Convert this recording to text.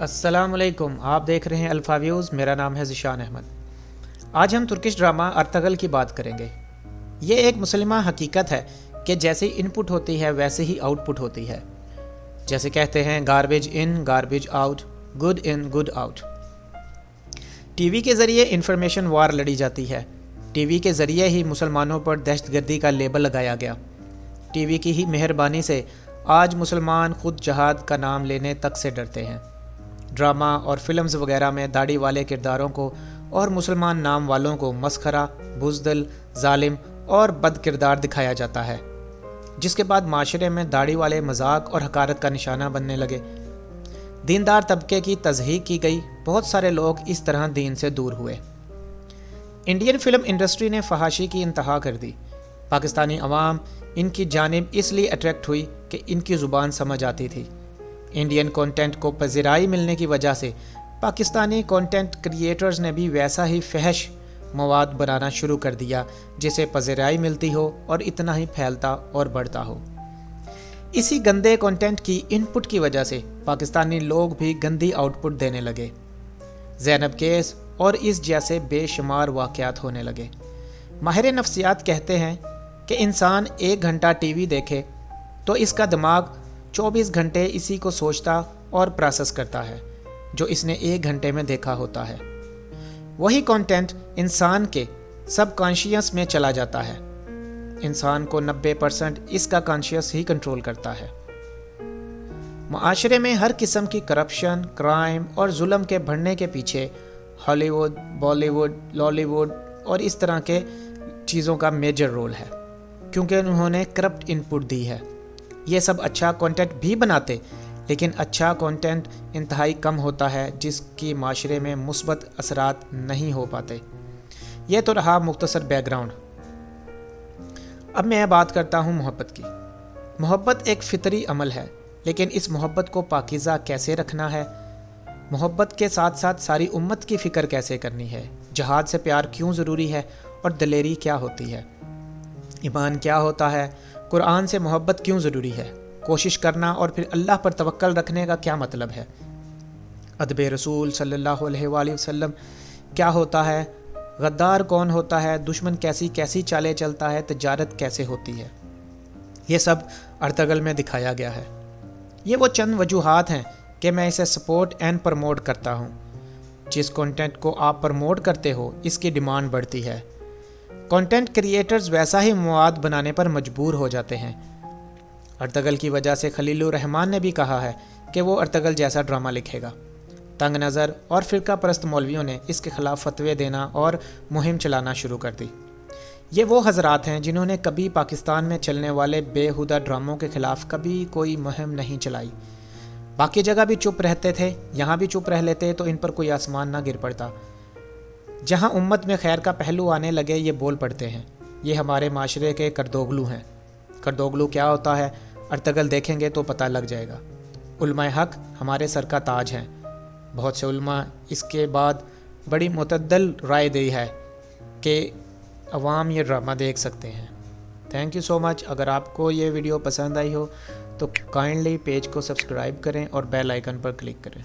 अस्सलाम वालेकुम। आप देख रहे हैं अल्फ़ा व्यूज़। मेरा नाम है ज़िशान अहमद। आज हम तुर्किश ड्रामा अर्तगल की बात करेंगे। ये एक मुसलमान हकीकत है कि जैसे इनपुट होती है वैसे ही आउटपुट होती है। जैसे कहते हैं garbage in garbage out, good in good out. TV के ज़रिए इंफॉर्मेशन वार लड़ी जाती है। टीवी के ज़रिए ही मुसलमानों पर दहशतगर्दी का लेबल लगाया गया। टीवी की ही मेहरबानी से आज मुसलमान खुद जहाद का नाम लेने तक से डरते हैं। ड्रामा और फिल्म्स वगैरह में दाढ़ी वाले किरदारों को और मुसलमान नाम वालों को मस्खरा, बुज़दिल, जालिम और बद किरदार दिखाया जाता है, जिसके बाद माशरे में दाढ़ी वाले मजाक और हकारत का निशाना बनने लगे। दीनदार तबके की तज़हीक की गई। बहुत सारे लोग इस तरह दीन से दूर हुए। इंडियन फिल्म इंडस्ट्री ने फहाशी की इंतहा कर दी। पाकिस्तानी अवाम इनकी जानिब इसलिए अट्रैक्ट हुई कि इनकी ज़ुबान समझ आती थी। इंडियन कंटेंट को पज़िराई मिलने की वजह से पाकिस्तानी कंटेंट क्रिएटर्स ने भी वैसा ही फहश मवाद बनाना शुरू कर दिया जिसे पज़िराई मिलती हो और इतना ही फैलता और बढ़ता हो। इसी गंदे कंटेंट की इनपुट की वजह से पाकिस्तानी लोग भी गंदी आउटपुट देने लगे। ज़ैनब केस और इस जैसे बेशुमार वाक़यात होने लगे। माहिर नफ्सियात कहते हैं कि इंसान 1 घंटा टीवी देखे तो इसका दिमाग 24 घंटे इसी को सोचता और प्रोसेस करता है जो इसने 1 घंटे में देखा होता है। वही कंटेंट इंसान के सब कॉन्शियस में चला जाता है। इंसान को 90% इसका कॉन्शियस ही कंट्रोल करता है। माशरे में हर किस्म की करप्शन, क्राइम और जुल्म के बढ़ने के पीछे हॉलीवुड, बॉलीवुड, लॉलीवुड और इस तरह के चीज़ों का मेजर रोल है, क्योंकि उन्होंने करप्ट इनपुट दी है। ये सब अच्छा कंटेंट भी बनाते, लेकिन अच्छा कंटेंट इंतहाई कम होता है जिसकी माशरे में मुस्बत असरात नहीं हो पाते। ये तो रहा मुख्तसर बैकग्राउंड। अब मैं बात करता हूँ मोहब्बत की। मोहब्बत एक फितरी अमल है, लेकिन इस मोहब्बत को पाकीज़ा कैसे रखना है? मोहब्बत के साथ साथ सारी उम्मत की फ़िक्र कैसे करनी है? जहाद से प्यार क्यों ज़रूरी है और दिलेरी क्या होती है? ईमान क्या होता है? कुरान से मोहब्बत क्यों ज़रूरी है? कोशिश करना और फिर अल्लाह पर तवक्कल रखने का क्या मतलब है? अदब रसूल सल्लल्लाहु अलैहि वसल्लम क्या होता है? गद्दार कौन होता है? दुश्मन कैसी कैसी चालें चलता है? तजारत कैसे होती है? ये सब अर्तगल में दिखाया गया है। ये वो चंद वजूहात हैं कि मैं इसे सपोर्ट एंड प्रमोट करता हूँ। जिस कंटेंट को आप प्रमोट करते हो इसकी डिमांड बढ़ती है। कंटेंट क्रिएटर्स वैसा ही मवाद बनाने पर मजबूर हो जाते हैं। अर्तगल की वजह से खलीलुर रहमान ने भी कहा है कि वो अर्तगल जैसा ड्रामा लिखेगा। तंग नज़र और फ़िरका परस्त मौलवियों ने इसके ख़िलाफ़ फतवे देना और मुहिम चलाना शुरू कर दी। ये वो हजरात हैं जिन्होंने कभी पाकिस्तान में चलने वाले बेहुदा ड्रामों के ख़िलाफ़ कभी कोई मुहिम नहीं चलाई। बाकी जगह भी चुप रहते थे, यहाँ भी चुप रह लेते तो इन पर कोई आसमान ना गिर पड़ता। जहाँ उम्मत में खैर का पहलू आने लगे ये बोल पड़ते हैं। ये हमारे माशरे के करदोगलू हैं। करदोगलू क्या होता है? अर्तगल देखेंगे तो पता लग जाएगा। उलमाए हक हमारे सर का ताज हैं। बहुत से उलमा इसके बाद बड़ी मुतद्दल राय दी है कि अवाम ये ड्रामा देख सकते हैं। Thank you so much. अगर आपको ये वीडियो पसंद आई हो तो काइंडली पेज को सब्सक्राइब करें और बेल आइकन पर क्लिक करें।